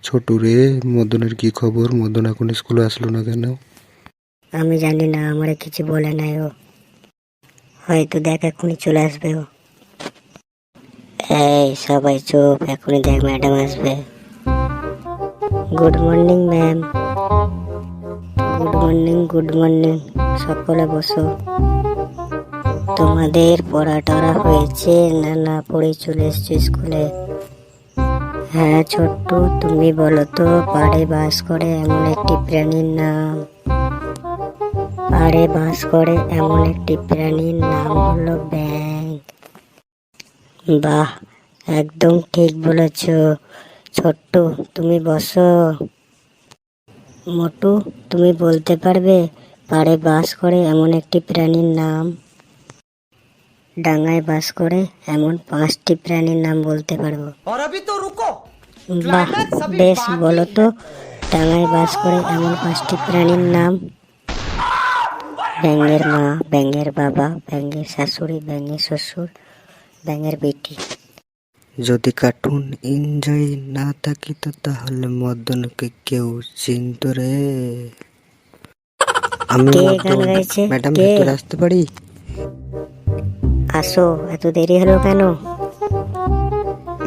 ছোটু রে, মদনের কি খবর? মদন এখন স্কুলে আসলো না কেন? আমি জানি না, আমার কিছু বলে নাই ও। হয়তো দেখ এখনই চলে আসবে ও। এই সবাই চুপ, এখনই দেখ ম্যাডাম আসবে। Good morning ma'am. Good morning, good morning. সকলে বসো। তোমাদের পড়া টরা হয়েছে না? না পড়ে চলে এসছো স্কুলে? হ্যাঁ ছোট্টু, তুমি বলো তো, পাড়ে বাস করে এমন একটি প্রাণীর নাম। পাড়ে বাস করে এমন একটি প্রাণীর নাম হলো ব্যাঙ। বাহ, একদম ঠিক বলেছ ছোট্টু, তুমি বসো। মোটু, তুমি বলতে পারবে পাড়ে বাস করে এমন একটি প্রাণীর নাম? ডাঙায় বাস করে এমন 5টি প্রাণীর নাম বলতে পারবো। বাহ, বেশ, বলো তো ডাঙায় বাস করে এমন 5টি প্রাণীর নাম। ব্যাঙের মা, ব্যাঙের বাবা, ব্যাঙের শাশুড়ি, ব্যাঙের শ্বশুর, ব্যাঙের বেটি। যদি কার্টুন এনজয় না থাকিত তাহলে মদনকে কেউ চিনত রে। আমি কে মদন। গান গাইছে? ম্যাডাম, কে? ভেতরে আসতে পারি? আসো, এত দেরি হলো কেন?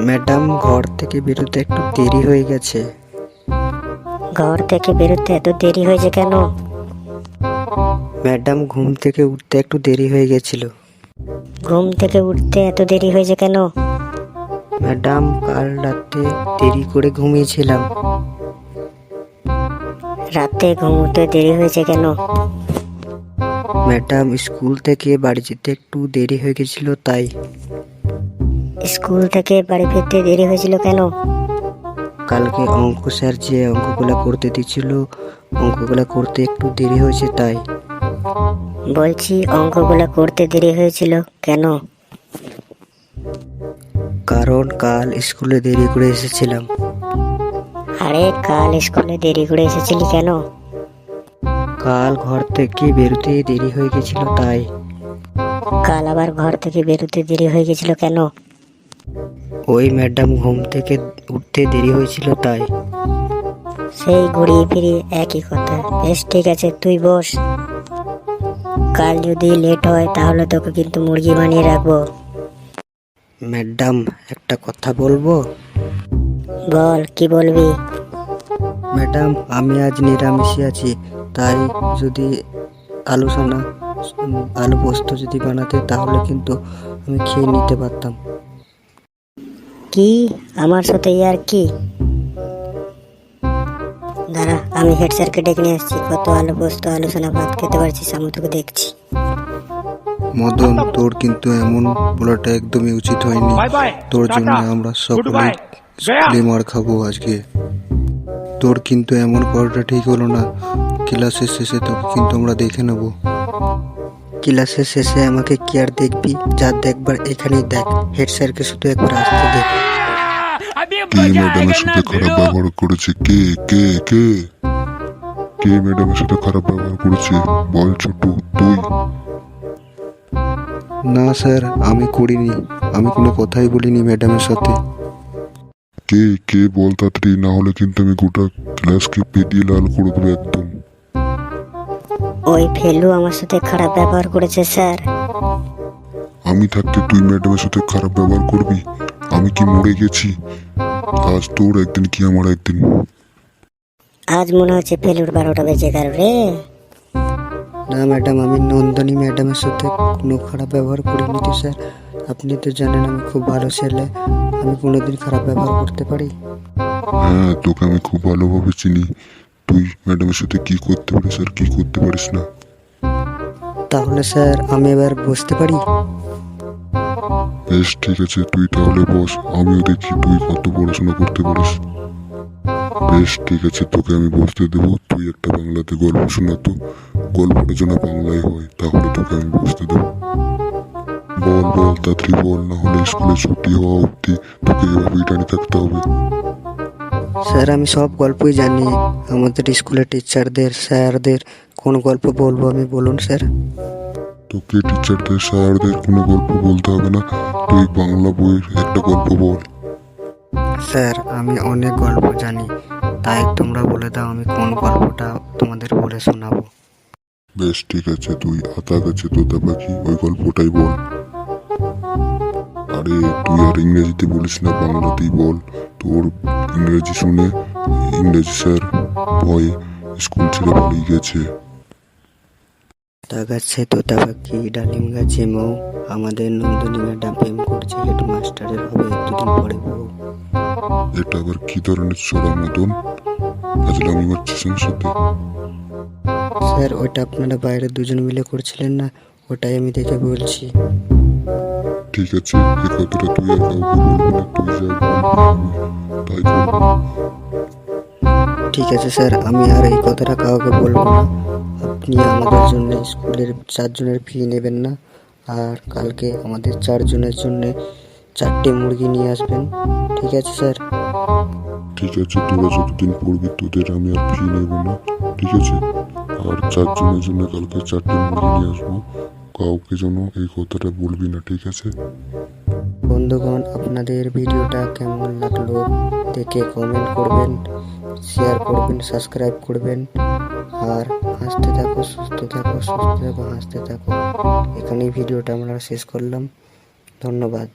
ম্যাডাম, ঘর থেকে বেরোতে একটু দেরি হয়ে গেছে। ঘর থেকে বেরোতে এত দেরি হয়েছে কেন? ম্যাডাম, ঘুম থেকে উঠতে একটু দেরি হয়ে গেছিল। ঘুম থেকে উঠতে এত দেরি হয়েছে কেন? ম্যাডাম, কাল রাতে দেরি করে ঘুমিয়েছিলাম। রাতে ঘুমোতে দেরি হয়েছে কেন? ম্যাডাম, স্কুল থেকে বাড়ি যেতে একটু দেরি হয়ে গেছিল তাই। স্কুল থেকে বাড়ি ফিরতে দেরি হয়েছিল কেন? কালকে অঙ্ক স্যার যে অঙ্কগুলো করতে দিচ্ছিল, অঙ্কগুলো করতে একটু দেরি হয়েছে তাই। বলছি অঙ্কগুলো করতে দেরি হয়েছিল কেন? কারণ কাল স্কুলে দেরি করে এসেছিলাম। আরে কাল স্কুলে দেরি করে এসেছিলি কেন? কাল ঘর থেকে বেরোতে দেরি হয়ে গেছিল তাই। কাল আবার ঘর থেকে বেরোতে দেরি হয়ে গেছিল কেন? ওই ম্যাডাম, ঘুম থেকে উঠতে দেরি হয়েছিল তাই। সেই ঘুরিয়ে ফিরিয়ে একই কথা। বেশ ঠিক আছে, তুই বস। কাল যদি লেট হয় তাহলে তোকে কিন্তু মুরগি বানিয়ে রাখবো। ম্যাডাম, একটা কথা বলবো? বল, কি বলবি? ম্যাডাম, আমি আজ নিরামিষে আছি, তাই যদি আলু পোস্ত যদি বানাতে তাহলে কিন্তু আমি খেয়ে নিতে পারতাম। কি? আমার সাথে আর কি? দাঁড়া, আমি হেড স্যারকে ডেকে নিয়ে আসছি। কত আলু পোস্ত আলোচনা ভাত খেতে পারছিস আমি তোকে দেখছি। মদন, তোর কিন্তু এমন বলাটা একদমই উচিত হয়নি। তোর জন্য আমরা সকলে স্কুলে মার খাবো আজকে। তোর কিন্তু এমন করাটা ঠিক হলো না। ক্লাসের শেষে তোকে কিন্তু আমরা দেখে নেব। ক্লাসের শেষে আমাকে কি আর দেখবি? যা দেখবার এখানেই দেখ। হেড স্যারকে শুধু একবার আসতে দে। কে ম্যাডামের সাথে খারাপ ব্যবহার করেছে? কে কে কে কে ম্যাডামের সাথে খারাপ ব্যবহার করেছে? বল ছোটু, তুই? না স্যার, আমি করিনি। আমি কোনো কথাই বলিনি ম্যাডামের সাথে। কে কে বল তাড়াতাড়ি, না হলে কিন্তু আমি গোটা ক্লাসকে পেদিয়ে লাল করে দেবো একদম। ওই ফেলু আমার সাথে খারাপ ব্যবহার করেছে স্যার। আমি থাকতে তুই ম্যাডামের সাথে খারাপ ব্যবহার করবি? আমি কি মরে গেছি? আজ তোর একদিন কি আমার একদিন। আজ মনে হচ্ছে ফেলুর 12টা বেজে গেল রে। না ম্যাডাম, আমি নন্দিনী ম্যাডামের সাথে কোনো খারাপ ব্যবহার করিনি তো স্যার। আপনি তো জানেন আমি খুব ভালো ছেলে, আমি কোনোদিন খারাপ ব্যবহার করতে পারি? হ্যাঁ, তোকে আমি খুব ভালোভাবে চিনি। তুই ম্যাডামের সাথে কি করতে পারিস আর কি করতে পারিস না। তাহলে স্যার আমি এবার বসতে পারি? বেশ ঠিক আছে, তুই তাহলে বস, আমিও দেখি তুই কত পড়াশোনা করতে পারিস। বেশ ঠিক আছে, তোকে আমি বসতে দেবো। তুই একটা বাংলাতে গল্প শোনাতো, গল্পটা যেন বাংলায় হয়, তাহলে তোকে আমি বসতে দেবো। বল বল তাড়াতাড়ি বল, না হলে স্কুলে ছুটি হওয়া অবধি তোকে এভাবেই দাঁড়িয়ে থাকতে হবে। স্যার, আমি সব গল্পই জানি। আমাদের স্কুলের টিচারদের স্যারদের কোন গল্প বলবো আমি, বলুন স্যার। তোকে টিচারদের স্যারদের কোনো গল্প বলতে হবে না, তুই বাংলা বইয়ের একটা গল্প বল। স্যার আমি অনেক গল্প জানি, তাই তোমরা বলে দাও আমি কোন গল্পটা তোমাদের পড়ে শোনাবো। বেশ ঠিক আছে, তুই আতা গাছে তোতা পাখি ওই গল্পটাই বল। আরে তুই আর ইংরেজিতে বলিস না, বাংলাতেই বল। তোর ইংরেজি শুনে ইংরেজি স্যার ভয়ে স্কুল ছেড়ে পালিয়ে গেছে। আতা গাছে তোতা পাখি ডালিম গাছে মৌ, আমাদের নন্দিনী ম্যাডাম প্রেম করছে হেডমাস্টারের হবে দুদিন পরে বউ। এটা আবার কি ধরনের ছড়া মদন? ফাজলামি মারছিস আমার সাথে? স্যার ওইটা আপনারা বাইরে দুজন মিলে করছিলেন না, ওটাই আমি দেখে বলছি। ঠিক আছে, এ কথাটা তুই আর কাউকে বলবি না, তুই যা বলবি আমি তাই করবো। ঠিক আছে স্যার, আমি আর এই কথাটা কাউকে বলবো না। আপনি আমাদের জন্য স্কুলের 4 জনের ফি নেবেন না, আর কালকে আমাদের 4 জনের জন্য 4টে মুরগি নিয়ে আসবেন। ঠিক আছে স্যার? ঠিক আছে, তোরা যতদিন পড়বি তোদের আমি আর ফি নেব না, ঠিক আছে? আর 4 জনের জন্য কালকে 4টে মুরগি নিয়ে আসবো, কাউকে যেন এই কথাটা বলবি না, ঠিক আছে? বন্ধুগণ, আপনাদের ভিডিওটা কেমন লাগলো দেখে কমেন্ট করবেন, শেয়ার করবেন, সাবস্ক্রাইব করবেন, আর হাসতে থাকো, সুস্থ থাকো, সুস্থ থাকো, হাসতে থাকো। এখানেই ভিডিওটা আমরা শেষ করলাম। ধন্যবাদ।